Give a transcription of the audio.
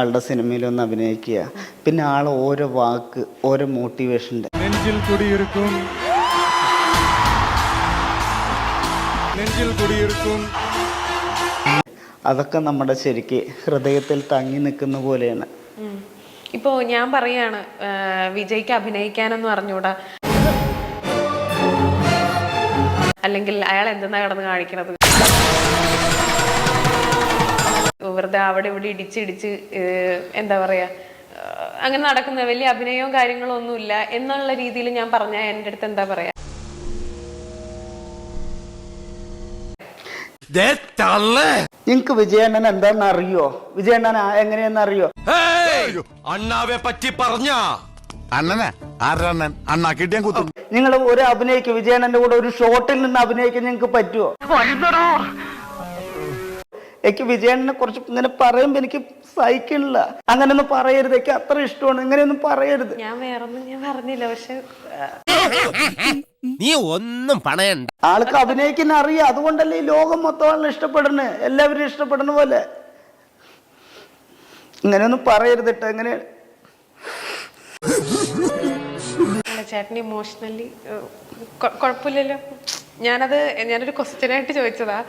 ആളുടെ സിനിമയിലൊന്ന് അഭിനയിക്കുക, പിന്നെ ആൾ ഓരോ വാക്ക്, ഓരോ മോട്ടിവേഷൻ്റെ നെഞ്ചിൽ കുടിയിരിക്കും, നെഞ്ചിൽ കുടിയിരിക്കും. അതൊക്കെ നമ്മുടെ ശരിക്ക് ഹൃദയത്തിൽ തങ്ങി നിൽക്കുന്ന പോലെയാണ്. ഇപ്പോ ഞാൻ പറയാണ് വിജയ്ക്ക് അഭിനയിക്കാനൊന്നും അറിഞ്ഞൂടാ, അല്ലെങ്കിൽ അയാൾ എന്തെന്നാ കിടന്ന് കാണിക്കണത്, വെറുതെ അവിടെ ഇവിടെ ഇടിച്ചിടിച്ച് എന്താ പറയാ അങ്ങനെ നടക്കുന്ന വലിയ അഭിനയവും കാര്യങ്ങളും ഒന്നുമില്ല എന്നുള്ള രീതിയിൽ ഞാൻ പറഞ്ഞ എൻ്റെ അടുത്ത് എന്താ പറയാ? നിങ്ങക്ക് വിജയണ്ണൻ എന്താണെന്ന് അറിയോ? വിജയണ്ണൻ എങ്ങനെയാന്ന് അറിയോ? അണ്ണാവെ പറ്റി പറഞ്ഞ അണ്ണനെ ആരണ്ണൻ അണ്ണാ കിട്ടിയാൻ കുത്തും. നിങ്ങൾ ഒരു അഭിനയിക്കും, വിജയണ്ണന്റെ കൂടെ ഒരു ഷോട്ടിൽ നിന്ന് അഭിനയിക്കാൻ നിങ്ങൾക്ക് പറ്റുമോ? എനിക്ക് വിജയണ്ണനെ കുറച്ച് ഇങ്ങനെ പറയുമ്പോ എനിക്ക് സഹിക്കണില്ല. അങ്ങനെയൊന്നും പറയരുത്, എനിക്ക് അത്ര ഇഷ്ടമാണ്. ഇങ്ങനെയൊന്നും പറയരുത്. ഞാൻ വേറൊന്നും ഞാൻ പറഞ്ഞില്ല, പക്ഷെ നീ ഒന്നും പണയണ്ട. ആൾക്ക് അഭിനയിക്കാൻ അറിയാം, അതുകൊണ്ടല്ലേ ഈ ലോകം മൊത്തം ഇഷ്ടപ്പെടുന്നത്, എല്ലാവരും ഇഷ്ടപ്പെടുന്ന പോലെ. ഇങ്ങനെയൊന്നും പറയരുത് കേട്ടോ. എങ്ങനെ ചേട്ടൻ ഇമോഷണലി കുഴപ്പമില്ലല്ലോ. ഞാനൊരു ക്വസ്റ്റ്യൻ ആയിട്ട് ചോദിച്ചതാ.